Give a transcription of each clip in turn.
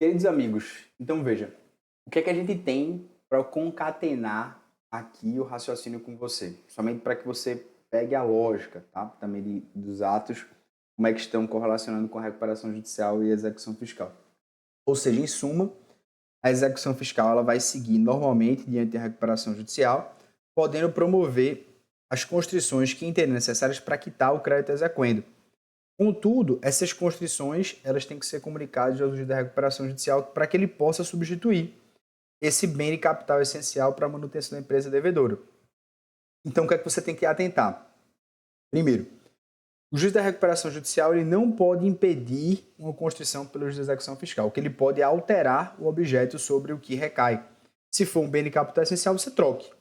Queridos amigos, então veja, o que é que a gente tem para concatenar aqui o raciocínio com você? Somente para que você pegue a lógica, tá? Também dos atos, como é que estão correlacionando com a recuperação judicial e a execução fiscal. Ou seja, em suma, a execução fiscal ela vai seguir normalmente diante da recuperação judicial, podendo promover as constrições que entenderem necessárias para quitar o crédito exequendo. Contudo, essas constrições elas têm que ser comunicadas ao juiz da recuperação judicial para que ele possa substituir esse bem de capital essencial para a manutenção da empresa devedora. Então, o que é que você tem que atentar? Primeiro, o juiz da recuperação judicial ele não pode impedir uma constrição pelo juiz da execução fiscal. O que ele pode é alterar o objeto sobre o que recai. Se for um bem de capital essencial, você troque.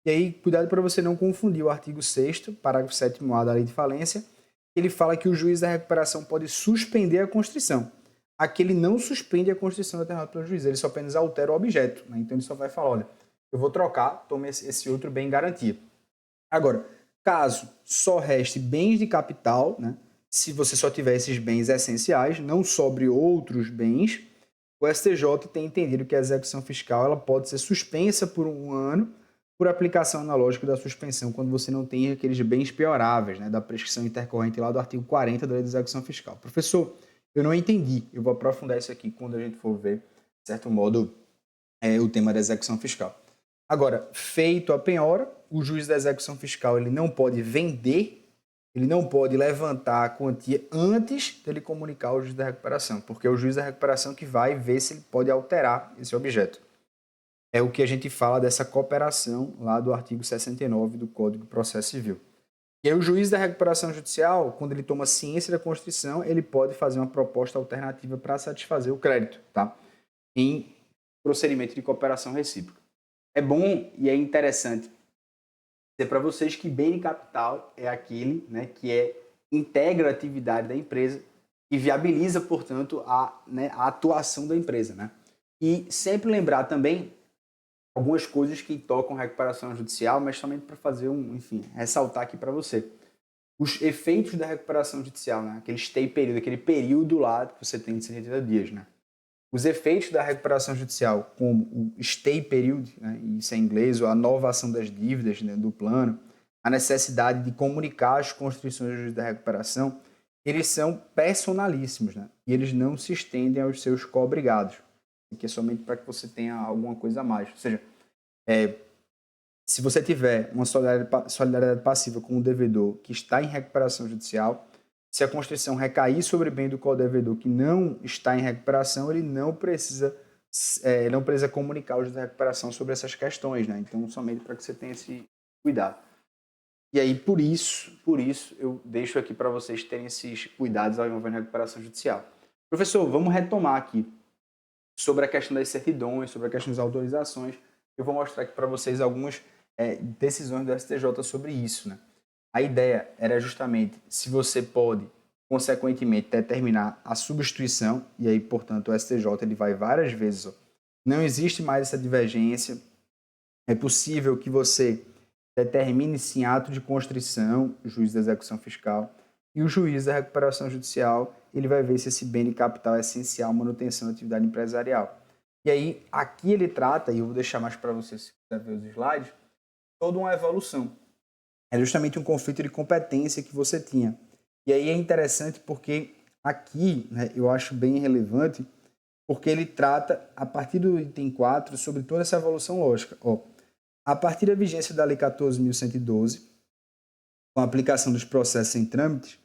E aí, cuidado para você não confundir o artigo 6º, parágrafo 7º da Lei de Falência, ele fala que o juiz da recuperação pode suspender a constrição. Aqui ele não suspende a constrição determinada pelo juiz, ele só apenas altera o objeto. Né? Então ele só vai falar, olha, eu vou trocar, tome esse outro bem em garantia. Agora, caso só reste bens de capital, né? Se você só tiver esses bens essenciais, não sobre outros bens, o STJ tem entendido que a execução fiscal ela pode ser suspensa por um ano por aplicação analógica da suspensão, quando você não tem aqueles bens pioráveis, né, da prescrição intercorrente lá do artigo 40 da Lei de Execução Fiscal. Professor, eu não entendi. Eu vou aprofundar isso aqui quando a gente for ver, de certo modo, o tema da execução fiscal. Agora, feito a penhora, o juiz da execução fiscal ele não pode vender, ele não pode levantar a quantia antes dele comunicar ao juiz da recuperação, porque é o juiz da recuperação que vai ver se ele pode alterar esse objeto. É o que a gente fala dessa cooperação lá do artigo 69 do Código de Processo Civil. E aí o juiz da recuperação judicial, quando ele toma ciência da Constituição, ele pode fazer uma proposta alternativa para satisfazer o crédito, tá? Em procedimento de cooperação recíproca. É bom e é interessante dizer para vocês que bem de capital é aquele, né, que integra a atividade da empresa e viabiliza, portanto, a atuação da empresa, né? E sempre lembrar também algumas coisas que tocam recuperação judicial, mas somente para fazer ressaltar aqui para você. Os efeitos da recuperação judicial, né? Aquele stay período, aquele período lá que você tem de 180 dias, né? Os efeitos da recuperação judicial, como o stay period, né? Isso é em inglês, ou a novação das dívidas, né, do plano, a necessidade de comunicar as constituições do juiz da recuperação, eles são personalíssimos, né? E eles não se estendem aos seus co-obrigados, que é somente para que você tenha alguma coisa a mais. Ou seja, se você tiver uma solidariedade passiva com o devedor que está em recuperação judicial, se a Constituição recair sobre o bem do co-devedor que não está em recuperação, ele não precisa comunicar ao juiz da recuperação sobre essas questões, né? Então, somente para que você tenha esse cuidado. E aí, por isso, eu deixo aqui para vocês terem esses cuidados ao envolver a recuperação judicial. Professor, vamos retomar aqui sobre a questão das certidões, sobre a questão das autorizações. Eu vou mostrar aqui para vocês algumas decisões do STJ sobre isso, né? A ideia era justamente se você pode, consequentemente, determinar a substituição, e aí, portanto, o STJ ele vai várias vezes. Não existe mais essa divergência. É possível que você determine-se em ato de constrição, o juiz da execução fiscal, e o juiz da recuperação judicial, ele vai ver se esse bem de capital é essencial à manutenção da atividade empresarial. E aí, aqui ele trata, e eu vou deixar mais para vocês se quiser ver os slides, toda uma evolução. É justamente um conflito de competência que você tinha. E aí é interessante porque aqui, né, eu acho bem relevante, porque ele trata, a partir do item 4, sobre toda essa evolução lógica. A partir da vigência da Lei 14.112, com a aplicação dos processos em trâmite,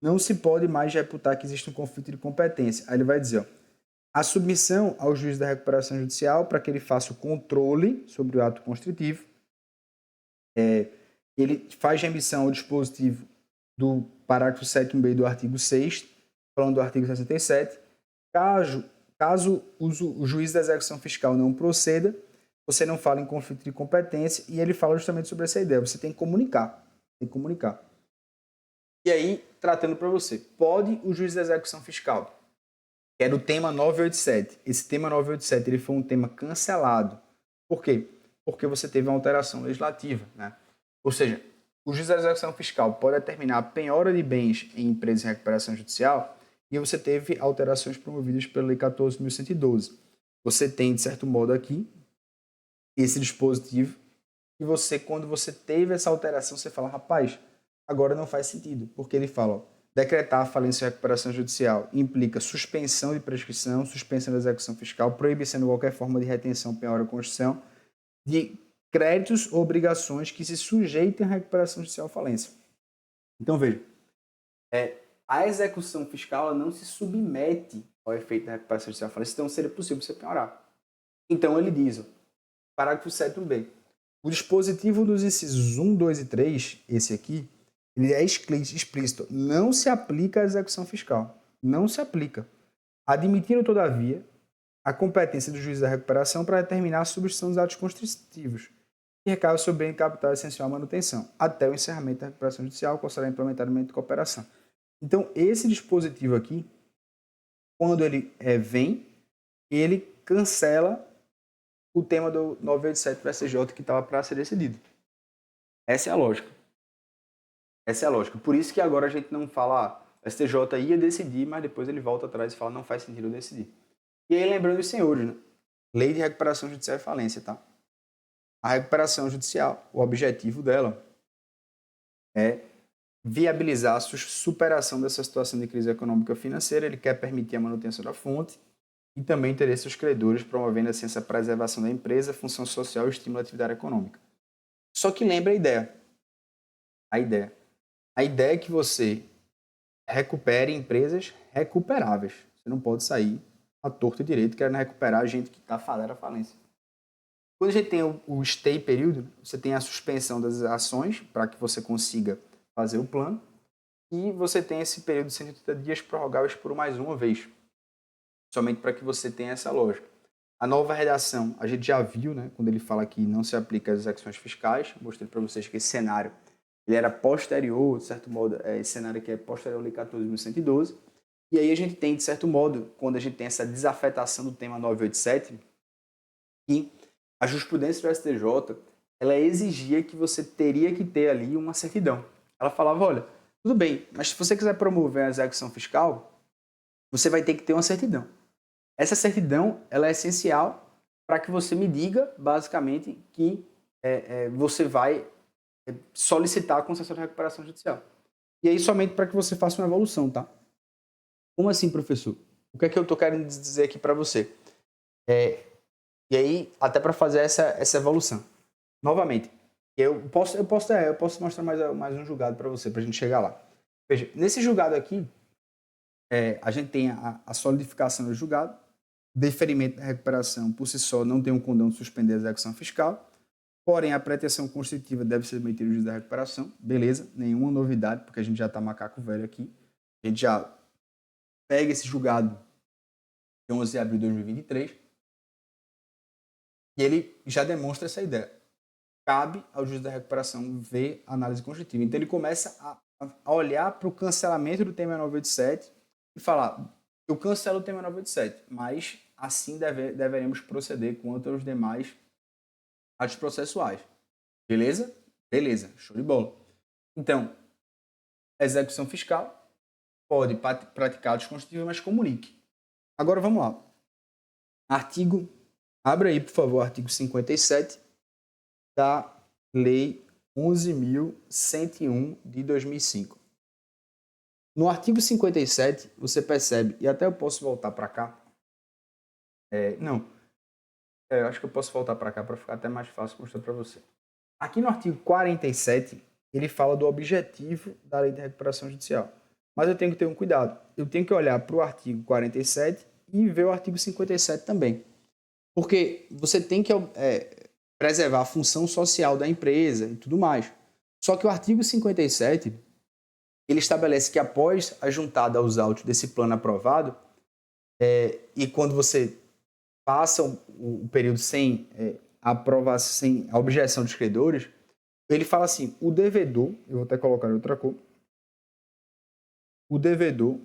não se pode mais reputar que existe um conflito de competência. Aí ele vai dizer, a submissão ao juiz da recuperação judicial para que ele faça o controle sobre o ato constritivo, ele faz remissão ao dispositivo do parágrafo 7º do artigo 6º, falando do artigo 67. Caso o juiz da execução fiscal não proceda, você não fala em conflito de competência, e ele fala justamente sobre essa ideia. Você tem que comunicar. E aí, tratando para você, pode o juiz da execução fiscal, que era o tema 987. Esse tema 987 ele foi um tema cancelado. Por quê? Porque você teve uma alteração legislativa, né? Ou seja, o juiz da execução fiscal pode determinar a penhora de bens em empresas em recuperação judicial e você teve alterações promovidas pela Lei 14.112. Você tem, de certo modo, aqui, esse dispositivo, e você, quando você teve essa alteração, você fala, rapaz, agora não faz sentido, porque ele fala, ó, decretar a falência e recuperação judicial implica suspensão de prescrição, suspensão da execução fiscal, proibição de qualquer forma de retenção, penhora ou construção de créditos ou obrigações que se sujeitem à recuperação judicial ou falência. Então, veja, a execução fiscal ela não se submete ao efeito da recuperação judicial ou falência, então seria possível você penhorar. Então, ele diz, ó, parágrafo 7º-B, o dispositivo dos incisos 1, 2 e 3, esse aqui, ele é explícito, não se aplica à execução fiscal. Não se aplica. Admitindo, todavia, a competência do juiz da recuperação para determinar a substituição dos atos constitutivos, que recai sobre o bem capital essencial à manutenção, até o encerramento da recuperação judicial, considerando implementamento de cooperação. Então, esse dispositivo aqui, quando ele vem, ele cancela o tema do 987 do STJ que estava para ser decidido. Essa é a lógica. Essa é a lógica. Por isso que agora a gente não fala, o STJ ia decidir, mas depois ele volta atrás e fala, não faz sentido eu decidir. E aí, lembrando os senhores, né? Lei de recuperação judicial e falência, tá? A recuperação judicial, o objetivo dela é viabilizar a superação dessa situação de crise econômica e financeira. Ele quer permitir a manutenção da fonte e também interesse dos credores, promovendo assim essa preservação da empresa, função social e estímulo à atividade econômica. Só que lembra a ideia. A ideia é que você recupere empresas recuperáveis. Você não pode sair à torta e direito querendo recuperar a gente que está fadada à falência. Quando a gente tem o stay período, você tem a suspensão das ações para que você consiga fazer o plano e você tem esse período de 180 dias prorrogáveis por mais uma vez, somente para que você tenha essa lógica. A nova redação, a gente já viu, né, quando ele fala que não se aplica às execuções fiscais, mostrei para vocês que esse cenário ele era posterior, de certo modo, esse cenário aqui é posterior à Lei 14.112, e aí a gente tem, de certo modo, quando a gente tem essa desafetação do tema 987, que a jurisprudência do STJ, ela exigia que você teria que ter ali uma certidão. Ela falava, olha, tudo bem, mas se você quiser promover a execução fiscal, você vai ter que ter uma certidão. Essa certidão, ela é essencial para que você me diga, basicamente, que você vai solicitar a concessão de recuperação judicial. E aí somente para que você faça uma evolução, tá? Como assim, professor? O que é que eu estou querendo dizer aqui para você? E aí, até para fazer essa evolução. Novamente, eu posso mostrar mais um julgado para você, para a gente chegar lá. Veja, nesse julgado aqui, a gente tem a solidificação do julgado, deferimento da recuperação por si só não tem um condão de suspender a execução fiscal, porém a pretensão constitutiva deve ser submetida ao juiz da recuperação, beleza, nenhuma novidade, porque a gente já está macaco velho aqui, a gente já pega esse julgado de 11 de abril de 2023, e ele já demonstra essa ideia. Cabe ao juiz da recuperação ver a análise constitutiva. Então ele começa a olhar para o cancelamento do tema 987 e falar, eu cancelo o tema 987, mas assim deveremos proceder quanto aos demais atos processuais. Beleza? Beleza, show de bola. Então, execução fiscal pode praticar atos constitutivos, mas comunique. Agora vamos lá. Abre aí, por favor, artigo 57 da Lei 11.101 de 2005. No artigo 57, você percebe, e até eu posso voltar para cá. Eu acho que eu posso voltar para cá para ficar até mais fácil mostrar para você. Aqui no artigo 47, ele fala do objetivo da Lei de Recuperação Judicial. Mas eu tenho que ter um cuidado. Eu tenho que olhar para o artigo 47 e ver o artigo 57 também. Porque você tem que preservar a função social da empresa e tudo mais. Só que o artigo 57, ele estabelece que após a juntada aos autos desse plano aprovado, e quando você passa o período sem aprovação, sem a objeção dos credores, ele fala assim, o devedor, eu vou até colocar em outra cor, o devedor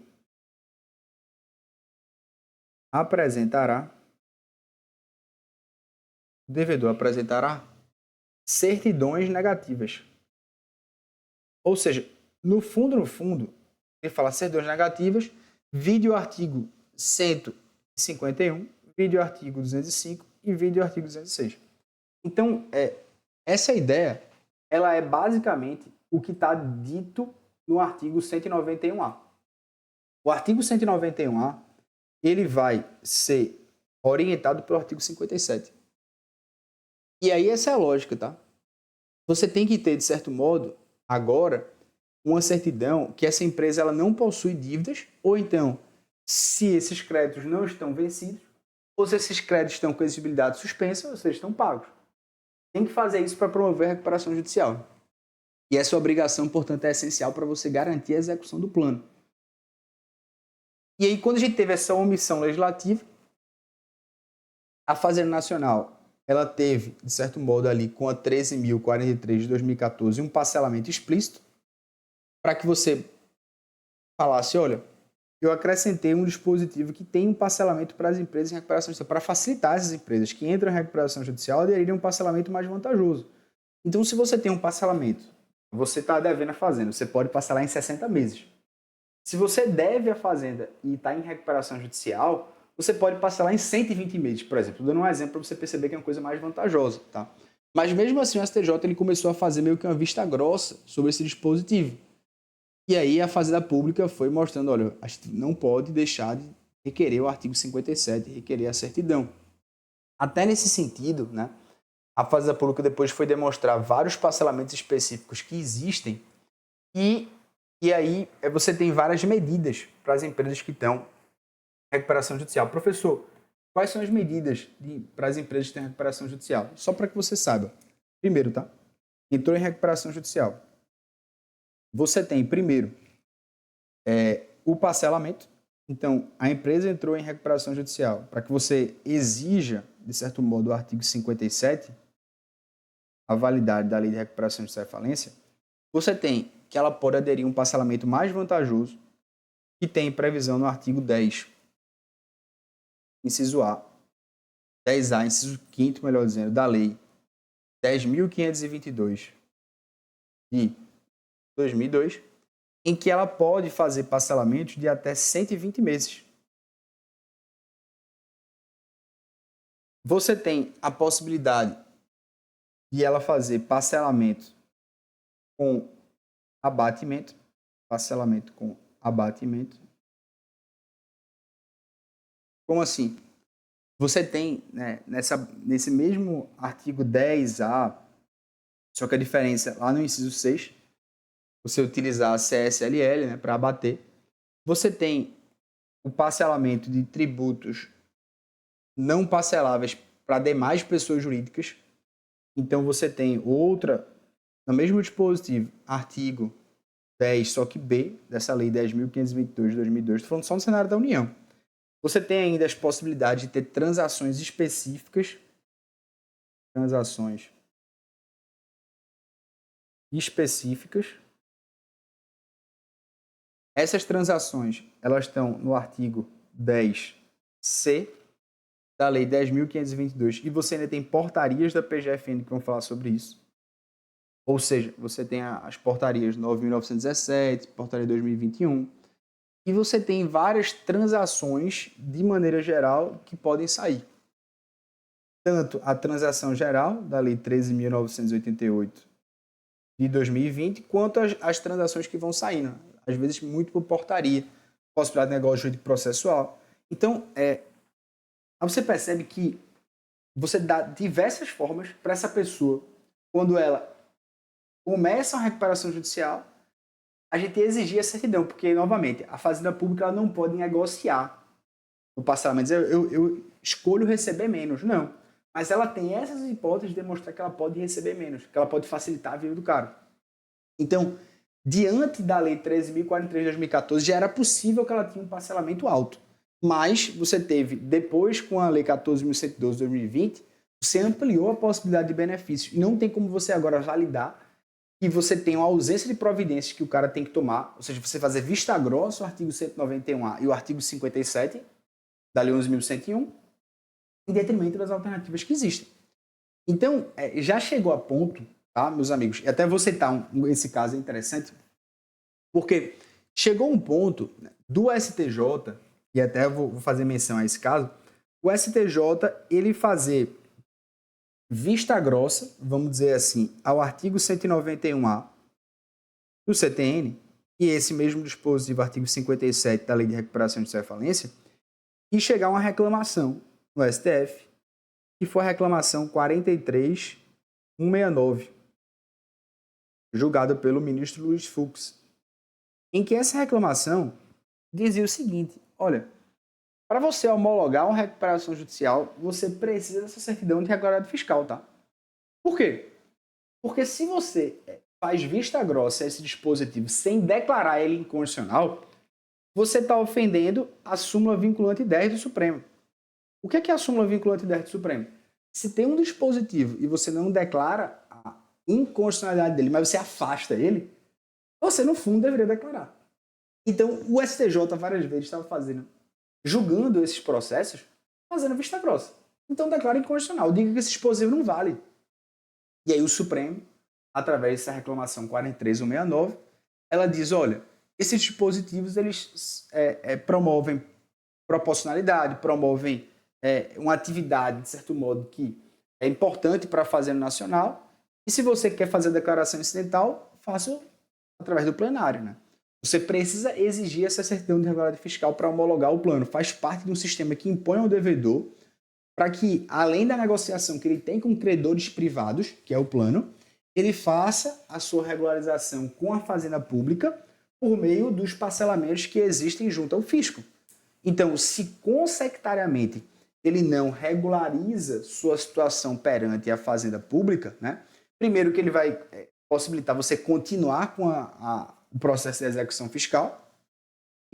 apresentará certidões negativas. Ou seja, no fundo, ele fala certidões negativas vide o artigo 151, vide o artigo 205 e vide o artigo 206. Então, essa ideia, ela é basicamente o que está dito no artigo 191A. O artigo 191A, ele vai ser orientado pelo artigo 57. E aí essa é a lógica, tá? Você tem que ter, de certo modo, agora, uma certidão que essa empresa ela não possui dívidas, ou então, se esses créditos não estão vencidos, ou se esses créditos estão com exigibilidade suspensa, ou seja, estão pagos. Tem que fazer isso para promover a recuperação judicial. E essa obrigação, portanto, é essencial para você garantir a execução do plano. E aí, quando a gente teve essa omissão legislativa, a Fazenda Nacional ela teve, de certo modo, ali com a 13.043 de 2014, um parcelamento explícito para que você falasse, olha, eu acrescentei um dispositivo que tem um parcelamento para as empresas em recuperação judicial, para facilitar essas empresas que entram em recuperação judicial aderirem a um parcelamento mais vantajoso. Então, se você tem um parcelamento, você está devendo a Fazenda, você pode parcelar em 60 meses. Se você deve a Fazenda e está em recuperação judicial, você pode parcelar em 120 meses, por exemplo. Estou dando um exemplo para você perceber que é uma coisa mais vantajosa. Tá? Mas mesmo assim o STJ ele começou a fazer meio que uma vista grossa sobre esse dispositivo. E aí a Fazenda Pública foi mostrando, olha, a gente não pode deixar de requerer o artigo 57, requerer a certidão. Até nesse sentido, né, a Fazenda Pública depois foi demonstrar vários parcelamentos específicos que existem e aí você tem várias medidas para as empresas que estão em recuperação judicial. Professor, quais são as medidas para as empresas que têm recuperação judicial? Só para que você saiba. Primeiro, tá? Entrou em recuperação judicial. Você tem, primeiro, o parcelamento. Então, a empresa entrou em recuperação judicial. Para que você exija, de certo modo, o artigo 57, a validade da lei de recuperação judicial e falência, você tem que ela pode aderir a um parcelamento mais vantajoso que tem previsão no artigo 10, inciso A, 10A, inciso 5º, melhor dizendo, da lei 10.522 de 2002, em que ela pode fazer parcelamentos de até 120 meses. Você tem a possibilidade de ela fazer parcelamento com abatimento, parcelamento com abatimento. Como assim? Você tem, né, nesse mesmo artigo 10A, só que a diferença lá no inciso 6, você utilizar a CSLL, né, para abater, você tem o parcelamento de tributos não parceláveis para demais pessoas jurídicas. Então você tem outra, no mesmo dispositivo, artigo 10, só que B, dessa lei 10.522 de 2002, estou falando só no cenário da União. Você tem ainda as possibilidades de ter transações específicas, Essas transações, elas estão no artigo 10C da lei 10.522 e você ainda tem portarias da PGFN que vão falar sobre isso. Ou seja, você tem as portarias 9.917, portaria 2021, e você tem várias transações, de maneira geral, que podem sair. Tanto a transação geral, da Lei 13.988 de 2020, quanto as transações que vão saindo, às vezes muito por portaria, possibilidade de negócio jurídico processual. Então, você percebe que você dá diversas formas para essa pessoa, quando ela começa uma recuperação judicial, a gente exigir a certidão, porque, novamente, a Fazenda Pública ela não pode negociar o parcelamento, dizer eu escolho receber menos. Não. Mas ela tem essas hipóteses de demonstrar que ela pode receber menos, que ela pode facilitar a vida do cara. Então, diante da Lei 13.043 de 2014, já era possível que ela tinha um parcelamento alto. Mas você teve, depois com a Lei 14.112 de 2020, você ampliou a possibilidade de benefícios. E não tem como você agora validar que você tem uma ausência de providências que o cara tem que tomar, ou seja, você fazer vista grossa o artigo 191A e o artigo 57 da Lei 11.101, em detrimento das alternativas que existem. Então, já chegou a ponto, tá, meus amigos, e até vou citar esse caso interessante, porque chegou um ponto do STJ, e até eu vou fazer menção a esse caso, o STJ, ele fazer vista grossa, vamos dizer assim, ao artigo 191A do CTN, e esse mesmo dispositivo, artigo 57 da Lei de Recuperação Judicial e Falência, e chegar uma reclamação no STF, que foi a reclamação 43169, julgada pelo ministro Luiz Fux, em que essa reclamação dizia o seguinte: olha, para você homologar uma recuperação judicial, você precisa dessa certidão de regularidade fiscal, tá? Por quê? Porque se você faz vista grossa a esse dispositivo sem declarar ele inconstitucional, você está ofendendo a súmula vinculante 10 do Supremo. O que é a súmula vinculante 10 do Supremo? Se tem um dispositivo e você não declara a inconstitucionalidade dele, mas você afasta ele, você, no fundo, deveria declarar. Então, o STJ várias vezes estava julgando esses processos, fazendo vista grossa. Então, declara inconstitucional. Diga que esse dispositivo não vale. E aí o Supremo, através dessa reclamação 43169, ela diz, olha, esses dispositivos eles promovem proporcionalidade, promovem uma atividade, de certo modo, que é importante para a Fazenda Nacional, e se você quer fazer a declaração incidental, faça através do plenário, né? Você precisa exigir essa certidão de regularidade fiscal para homologar o plano. Faz parte de um sistema que impõe ao devedor para que, além da negociação que ele tem com credores privados, que é o plano, ele faça a sua regularização com a Fazenda Pública por meio dos parcelamentos que existem junto ao fisco. Então, se consecutariamente ele não regulariza sua situação perante a Fazenda Pública, né? Primeiro que ele vai possibilitar você continuar com o processo de execução fiscal,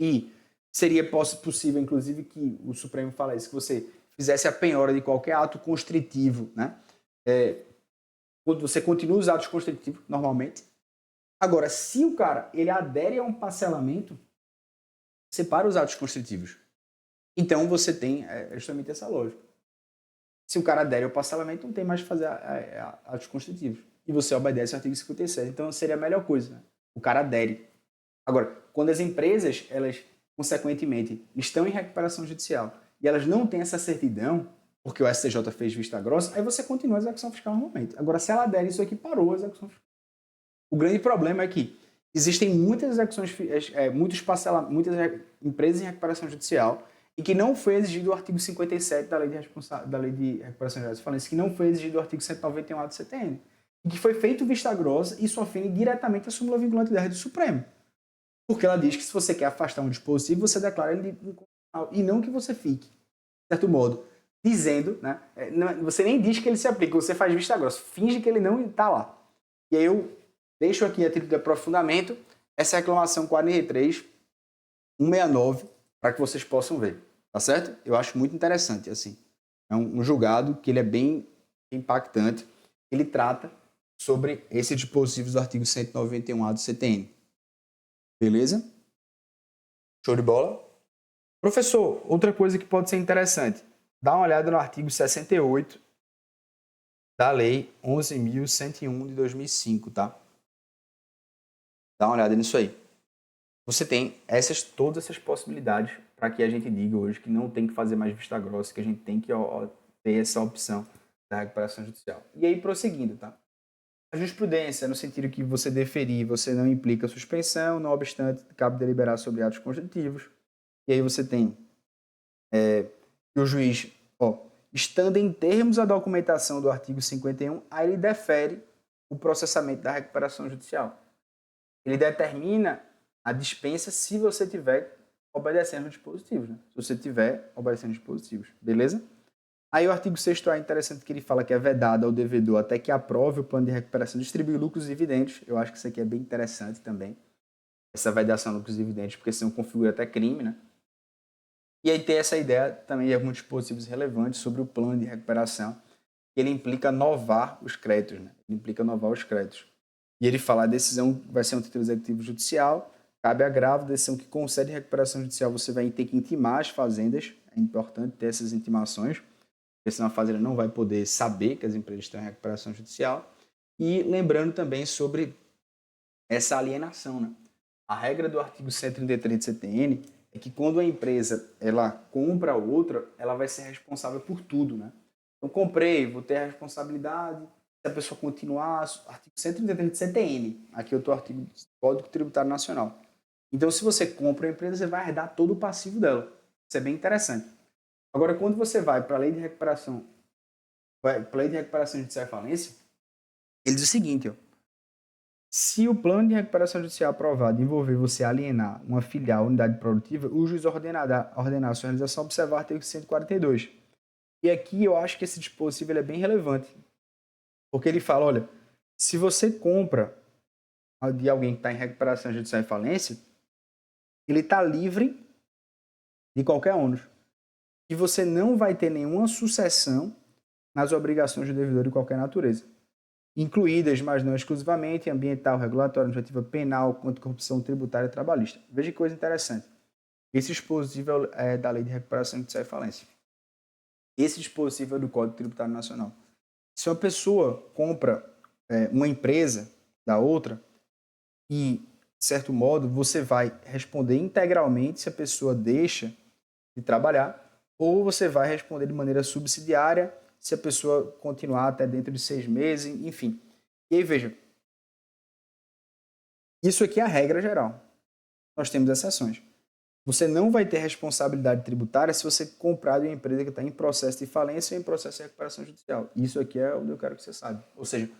e seria possível, inclusive, que o Supremo falasse que você fizesse a penhora de qualquer ato constritivo, né? Você continua os atos constritivos, normalmente. Agora, se o cara ele adere a um parcelamento, separa os atos constritivos. Então, você tem justamente essa lógica. Se o cara adere ao parcelamento, não tem mais que fazer atos constritivos. E você obedece ao artigo 57. Então, seria a melhor coisa, né? O cara adere. Agora, quando as empresas, elas, consequentemente, estão em recuperação judicial e elas não têm essa certidão, porque o STJ fez vista grossa, aí você continua a execução fiscal normalmente. Agora, se ela adere, isso aqui parou a execução fiscal. O grande problema é que existem muitas execuções, muitas empresas em recuperação judicial e que não foi exigido o artigo 57 da Lei de Recuperação Judicial e Falência, que não foi exigido o artigo 191A do CTN, e que foi feito vista grossa e isso ofende diretamente a súmula vinculante 10 do Supremo. Porque ela diz que se você quer afastar um dispositivo, você declara ele inconstitucional. E não que você fique, de certo modo, dizendo, né? Você nem diz que ele se aplica, você faz vista grossa, finge que ele não está lá. E aí eu deixo aqui a título de aprofundamento essa reclamação 43169 para que vocês possam ver, tá certo? Eu acho muito interessante, assim. É um julgado que ele é bem impactante. Ele trata sobre esses dispositivos do artigo 191A do CTN. Beleza? Show de bola? Professor, outra coisa que pode ser interessante. Dá uma olhada no artigo 68 da Lei 11.101 de 2005, tá? Dá uma olhada nisso aí. Você tem todas essas possibilidades para que a gente diga hoje que não tem que fazer mais vista grossa, que a gente tem que ter essa opção da recuperação judicial. E aí, prosseguindo, tá? A jurisprudência, no sentido que você deferir, você não implica suspensão, não obstante, cabe deliberar sobre atos constitutivos. E aí você tem que o juiz, estando em termos a documentação do artigo 51, aí ele defere o processamento da recuperação judicial. Ele determina a dispensa se você tiver obedecendo os dispositivos, né? Se você tiver obedecendo os dispositivos, beleza? Aí o artigo 6º é interessante que ele fala que é vedado ao devedor até que aprove o plano de recuperação distribuir lucros e dividendos. Eu acho que isso aqui é bem interessante também, essa vedação de lucros e dividendos, porque senão configura até crime, né? E aí tem essa ideia também de alguns dispositivos relevantes sobre o plano de recuperação, que ele implica novar os créditos, né? Ele implica novar os créditos. E ele fala, a decisão vai ser um título executivo judicial, cabe agravo, decisão que concede recuperação judicial, você vai ter que intimar as fazendas, é importante ter essas intimações, porque senão a fazenda não vai poder saber que as empresas estão em recuperação judicial. E lembrando também sobre essa alienação, né? A regra do artigo 133 do CTN é que quando a empresa ela compra outra, ela vai ser responsável por tudo, né? Então, comprei, vou ter a responsabilidade. Se a pessoa continuar, artigo 133 do CTN, aqui eu estou artigo do Código Tributário Nacional. Então, se você compra a empresa, você vai herdar todo o passivo dela. Isso é bem interessante. Agora, quando você vai para a lei de recuperação, judicial e falência, ele diz o seguinte, ó, se o plano de recuperação judicial aprovado envolver você alienar uma filial, unidade produtiva, o juiz ordenar a sua realização observar o artigo 142. E aqui eu acho que esse dispositivo ele é bem relevante, porque ele fala, olha, se você compra de alguém que está em recuperação judicial e falência, ele está livre de qualquer ônus. E você não vai ter nenhuma sucessão nas obrigações do devedor de qualquer natureza, incluídas, mas não exclusivamente, ambiental, regulatória, administrativa, penal, anticorrupção, tributária e trabalhista. Veja que coisa interessante. Esse dispositivo é da Lei de Recuperação Judicial e Falência. Esse dispositivo é do Código Tributário Nacional. Se uma pessoa compra uma empresa da outra e, de certo modo, você vai responder integralmente se a pessoa deixa de trabalhar ou você vai responder de maneira subsidiária se a pessoa continuar até dentro de 6 meses, enfim. E aí, veja, isso aqui é a regra geral. Nós temos exceções. Você não vai ter responsabilidade tributária se você comprar de uma empresa que está em processo de falência ou em processo de recuperação judicial. Isso aqui é o que eu quero que você saiba. Ou seja,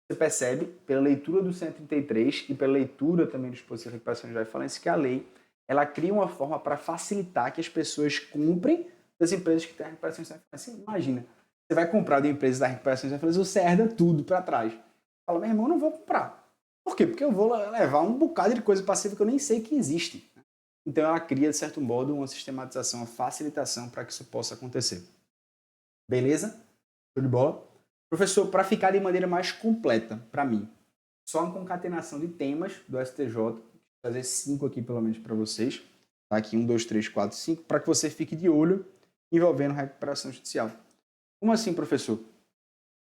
você percebe, pela leitura do 133 e pela leitura também do dispositivo de recuperação judicial e falência, que a lei ela cria uma forma para facilitar que as pessoas comprem das empresas que têm a recuperação judicial e falência. Imagina, você vai comprar de uma empresa da recuperação judicial e falência, você herda tudo para trás. Fala, meu irmão, não vou comprar. Por quê? Porque eu vou levar um bocado de coisa passiva que eu nem sei que existe. Então, ela cria, de certo modo, uma sistematização, uma facilitação para que isso possa acontecer. Beleza? Show de bola? Professor, para ficar de maneira mais completa, para mim, só uma concatenação de temas do STJ, vou fazer 5 aqui, pelo menos, para vocês. Tá aqui, 1, 2, 3, 4, 5, para que você fique de olho envolvendo recuperação judicial. Como assim, professor?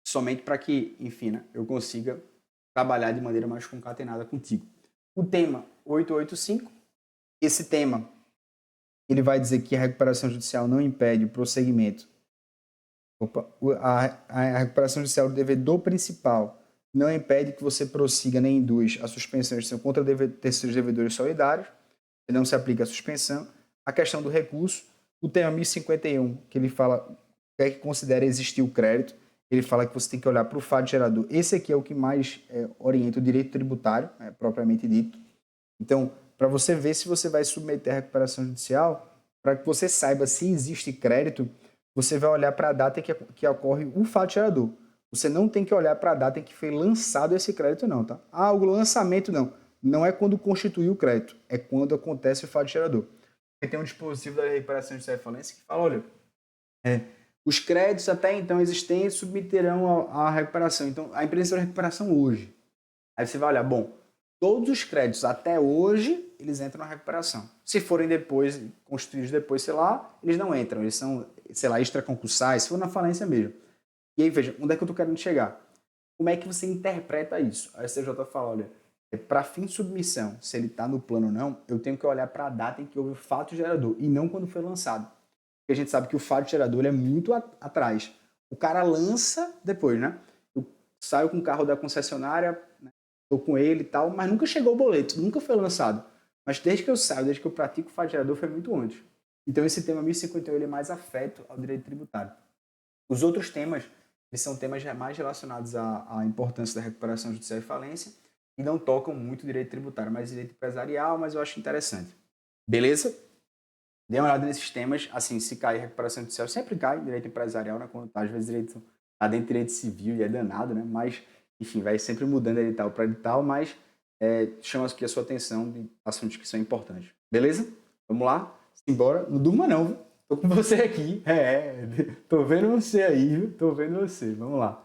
Somente para que, enfim, né, eu consiga trabalhar de maneira mais concatenada contigo. O tema 885, esse tema, ele vai dizer que a recuperação judicial não impede o prosseguimento. A recuperação judicial do devedor principal não impede que você prossiga nem induz a suspensão de extinção contra terceiros devedores solidários, não se aplica a suspensão. A questão do recurso, o tema 1051, que ele fala que considera existir o crédito, ele fala que você tem que olhar para o fato gerador. Esse aqui é o que mais orienta o direito tributário, propriamente dito. Então, para você ver se você vai submeter a recuperação judicial, para que você saiba se existe crédito, você vai olhar para a data que ocorre o fato gerador. Você não tem que olhar para a data em que foi lançado esse crédito, não, tá? Ah, o lançamento não. Não é quando constitui o crédito, é quando acontece o fato gerador. Tem um dispositivo da recuperação judicial e falência que fala, olha, os créditos até então existentes submeterão à recuperação. Então, a empresa de recuperação hoje. Aí você vai olhar, bom, todos os créditos até hoje, eles entram na recuperação. Se forem depois, constituídos depois, sei lá, eles não entram. Eles são, sei lá, extraconcursais, se for na falência mesmo. E aí, veja, onde é que eu estou querendo chegar? Como é que você interpreta isso? A STJ fala, olha, para fim de submissão, se ele está no plano ou não, eu tenho que olhar para a data em que houve o fato gerador e não quando foi lançado. Porque a gente sabe que o fato gerador é muito atrás. O cara lança depois, né? Eu saio com o carro da concessionária, né? Estou com ele e tal, mas nunca chegou o boleto, nunca foi lançado. Mas desde que eu saio, desde que eu pratico o fato gerador, foi muito antes. Então esse tema 1051 ele é mais afeto ao direito tributário. Os outros temas, eles são temas mais relacionados à importância da recuperação judicial e falência e não tocam muito direito tributário, mas direito empresarial, mas eu acho interessante. Beleza? Dê uma olhada nesses temas, assim, se cair recuperação judicial, sempre cai direito empresarial, né? Quando tá, às vezes direito, tá dentro de direito civil e é danado, né? Mas, enfim, vai sempre mudando de edital para edital, mas chama aqui a sua atenção de assuntos que são importantes. Beleza? Vamos lá? Simbora. Não durma não, viu? Tô com você aqui. Tô vendo você aí, viu? Tô vendo você. Vamos lá.